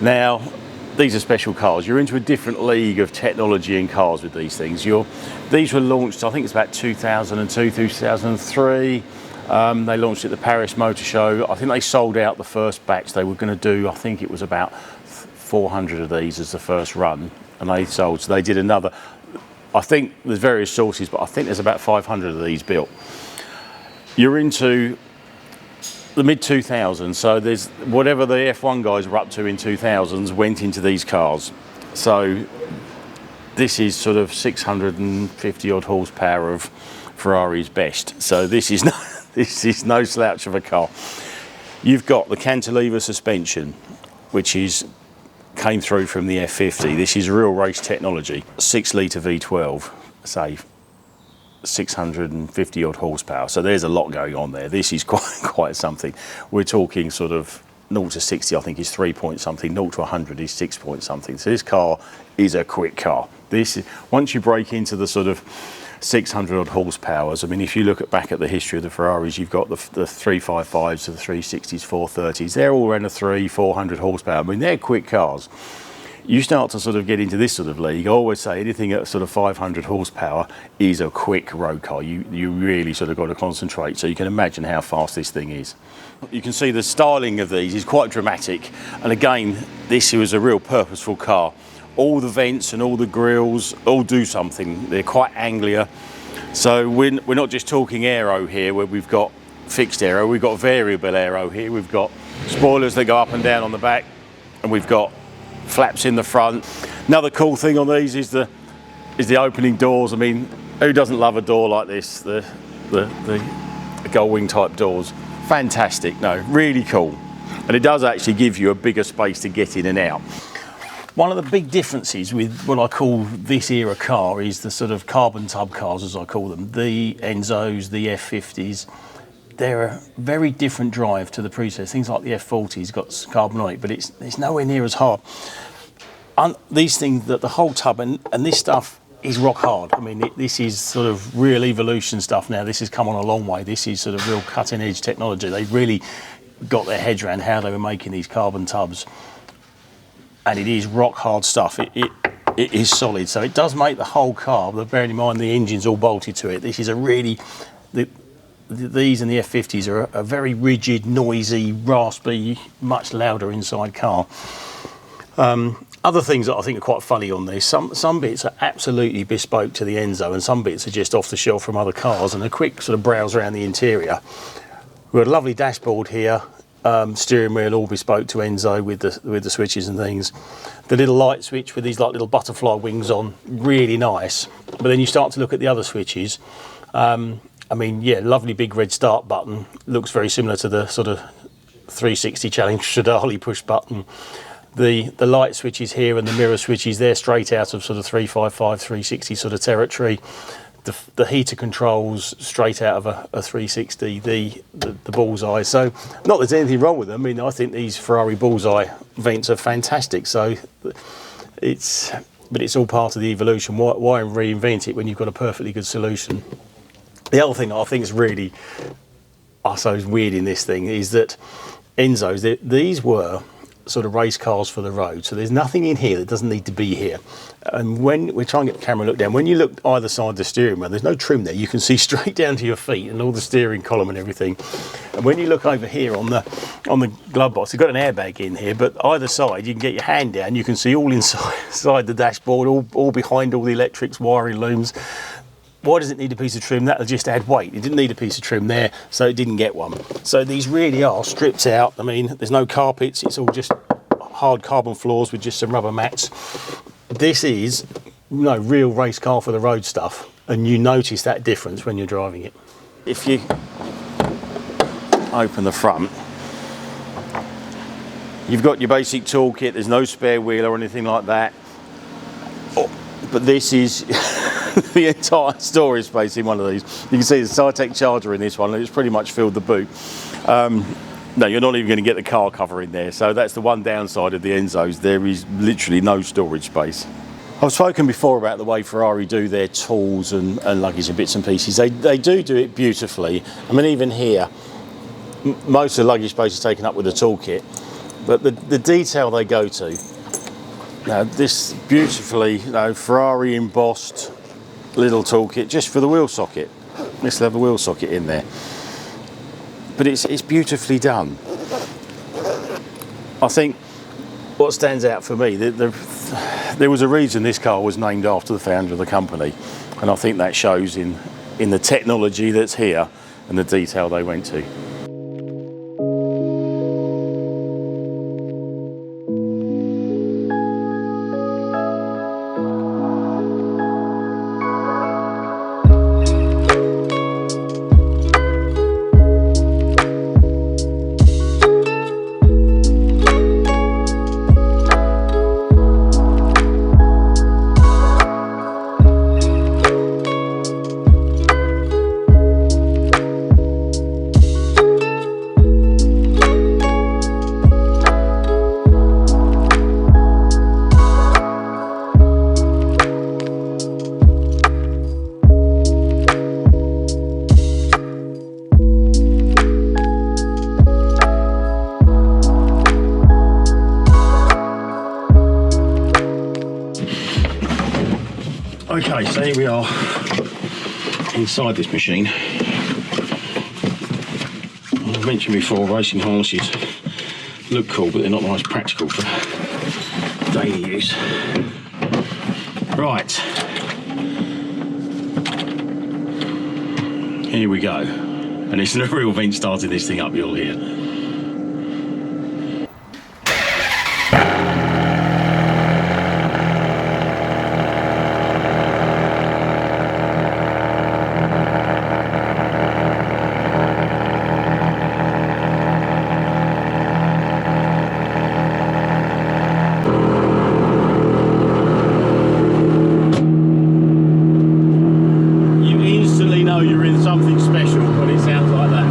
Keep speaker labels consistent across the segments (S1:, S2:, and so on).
S1: Now, these are special cars. You're into a different league of technology in cars with these things. These were launched, I think it's about 2002, 2003. They launched at the Paris Motor Show. I think they sold out the first batch. They were going to do, I think it was about 400 of these as the first run, and they sold. So they did another. I think there's various sources, but I think there's about 500 of these built. You're into the mid-2000s, so there's whatever the F1 guys were up to in 2000s went into these cars. So this is sort of 650 odd horsepower of Ferrari's best. So this is no slouch of a car. You've got the cantilever suspension, which came through from the F50. This is real race technology. 6 litre V12, say 650 odd horsepower. So there's a lot going on there. This is quite something. We're talking sort of 0 to 60, I think is 3 point something. 0 to 100 is 6 point something. So this car is a quick car. Once you break into the sort of 600 odd horsepowers. I mean, if you look back at the history of the Ferraris, you've got the 355s to the 360s, 430s. They're all around the 400 horsepower. I mean, they're quick cars. You start to sort of get into this sort of league. I always say anything at sort of 500 horsepower is a quick road car. You really sort of got to concentrate. So you can imagine how fast this thing is. You can see the styling of these is quite dramatic. And again, this was a real purposeful car. All the vents and all the grills all do something. They're quite angular. So we're not just talking aero here where we've got fixed aero, we've got variable aero here. We've got spoilers that go up and down on the back, and we've got flaps in the front. Another cool thing on these is the opening doors. I mean, who doesn't love a door like this? The gull wing type doors. Fantastic, no, really cool. And it does actually give you a bigger space to get in and out. One of the big differences with what I call this era car is the sort of carbon tub cars, as I call them. The Enzos, the F50s, they're a very different drive to the pre-series. Things like the F40's got carbon on it, but it's nowhere near as hard. These things, the whole tub, and this stuff is rock hard. I mean, this is sort of real evolution stuff now. This has come on a long way. This is sort of real cutting edge technology. They really got their heads around how they were making these carbon tubs. And it is rock hard stuff. It is solid. So it does make the whole car, but bearing in mind the engine's all bolted to it. This is a really, these and the F50s are a very rigid, noisy, raspy, much louder inside car. Other things that I think are quite funny on this, some bits are absolutely bespoke to the Enzo and some bits are just off the shelf from other cars, and a quick sort of browse around the interior. We've got a lovely dashboard here. Steering wheel all bespoke to Enzo with the switches and things. The little light switch with these like little butterfly wings on, really nice. But then you start to look at the other switches. I mean, yeah, lovely big red start button. Looks very similar to the sort of 360 Challenge Stradale push button. The light switches here and the mirror switches, they're straight out of sort of 355, 360 sort of territory. The heater controls straight out of a 360, the bullseye. So not that there's anything wrong with them. I mean, I think these Ferrari bullseye vents are fantastic. So but it's all part of the evolution. Why reinvent it when you've got a perfectly good solution? The other thing I think is really, I suppose, weird in this thing is that Enzos, these were sort of race cars for the road. So there's nothing in here that doesn't need to be here. And when we're trying to get the camera look down, when you look either side of the steering wheel, there's no trim there. You can see straight down to your feet and all the steering column and everything. And when you look over here on the glove box, you've got an airbag in here, but either side you can get your hand down. You can see all inside the dashboard, all behind all the electrics, wiring looms. Why does it need a piece of trim? That'll just add weight. It didn't need a piece of trim there, so it didn't get one. So these really are stripped out. I mean, there's no carpets. It's all just hard carbon floors with just some rubber mats. This is real race car for the road stuff, and you notice that difference when you're driving it. If you open the front, you've got your basic toolkit. There's no spare wheel or anything like that. But this is the entire storage space in one of these. You can see the Cytec charger in this one, and it's pretty much filled the boot. No, you're not even going to get the car cover in there. So that's the one downside of the Enzos. There is literally no storage space. I've spoken before about the way Ferrari do their tools and luggage and bits and pieces. They do it beautifully. I mean, even here, most of the luggage space is taken up with the toolkit. But the detail they go to. Now this beautifully, Ferrari embossed little toolkit just for the wheel socket. This leather wheel socket in there. But it's beautifully done. I think what stands out for me, there was a reason this car was named after the founder of the company, and I think that shows in the technology that's here and the detail they went to. Okay, so here we are inside this machine. I've mentioned before, racing harnesses look cool, but they're not the most practical for daily use. Right, here we go. And it's a real vent starting this thing up, you'll hear. You're in something special when it sounds like that.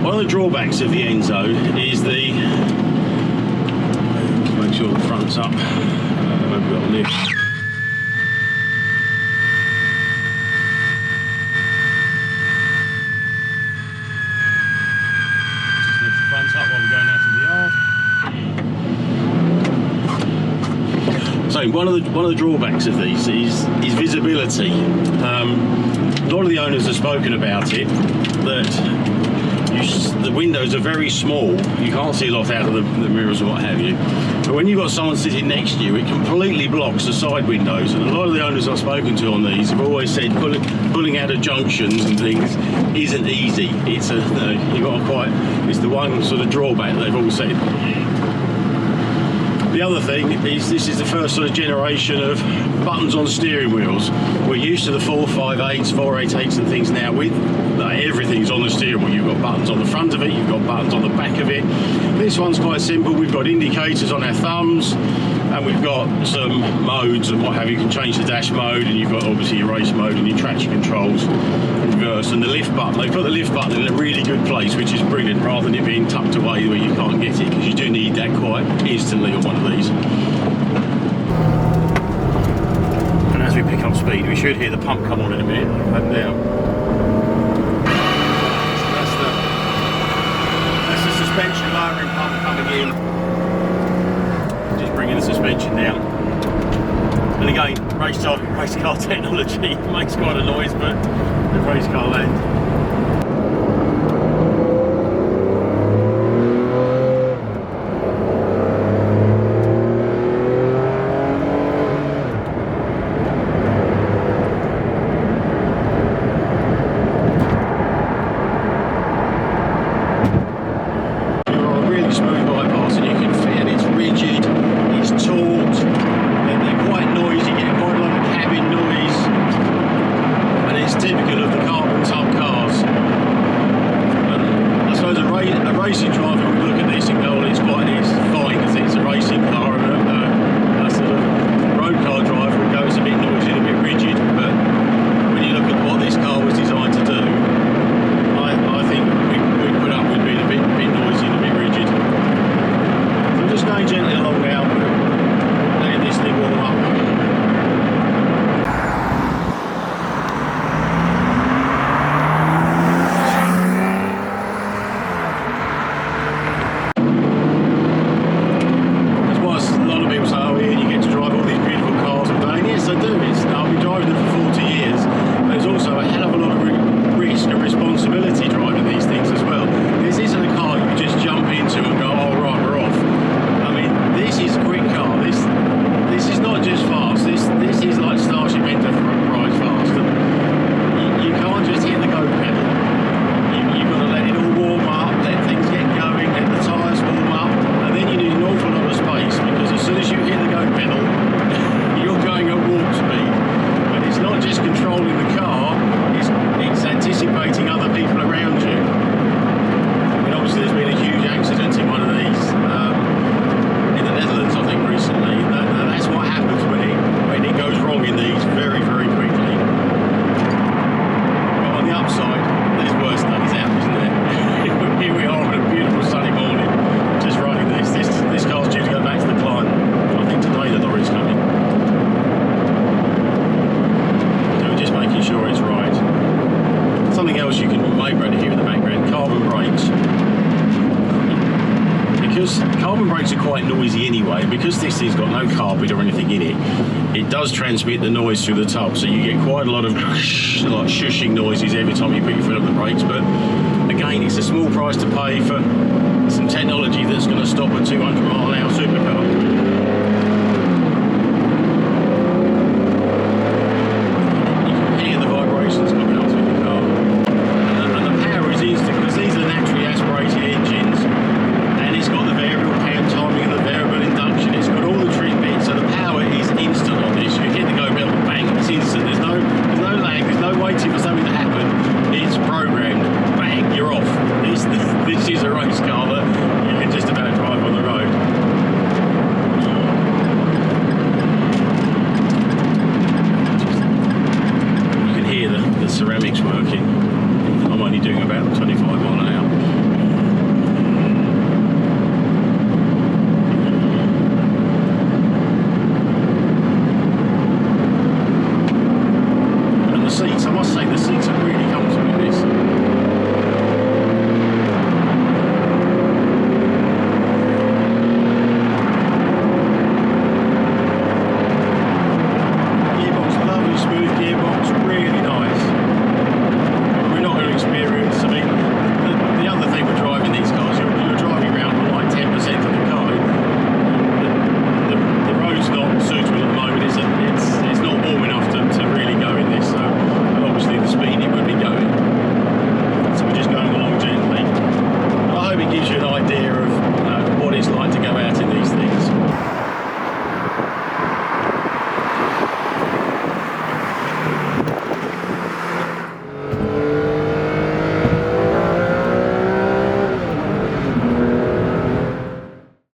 S1: One of the drawbacks of the Enzo is the, make sure the front's up, we've got a lift. Just lift the front up while we're going out to the yard. So one of the drawbacks of these is visibility. A lot of the owners have spoken about it, that the windows are very small, you can't see a lot out of the mirrors and what have you, but when you've got someone sitting next to you, it completely blocks the side windows. And a lot of the owners I've spoken to on these have always said pulling out of junctions and things isn't easy. It's it's the one sort of drawback they've all said. The other thing is this is the first sort of generation of buttons on steering wheels. We're used to the 458s, 488s and things now with everything's on the steering wheel. You've got buttons on the front of it, you've got buttons on the back of it. This one's quite simple. We've got indicators on our thumbs and we've got some modes and what have you. You can change the dash mode, and you've got obviously your race mode and your traction controls, reverse, and the lift button. They put the lift button in a really good place, which is brilliant, rather than it being tucked away where you can't get it, because you do need that quite instantly on one of these. And as we pick up speed, we should hear the pump come on in a minute and down. That's the suspension lowering pump coming in, just bringing the suspension down. And again, race car technology makes quite a noise, but the race car land. Typical of the carbon tub cars. brakes are quite noisy anyway, and because this thing's got no carpet or anything in it, it does transmit the noise through the tub, so you get quite a lot of like shushing noises every time you put your foot on the brakes. But again, it's a small price to pay for some technology that's going to stop at 200 mile an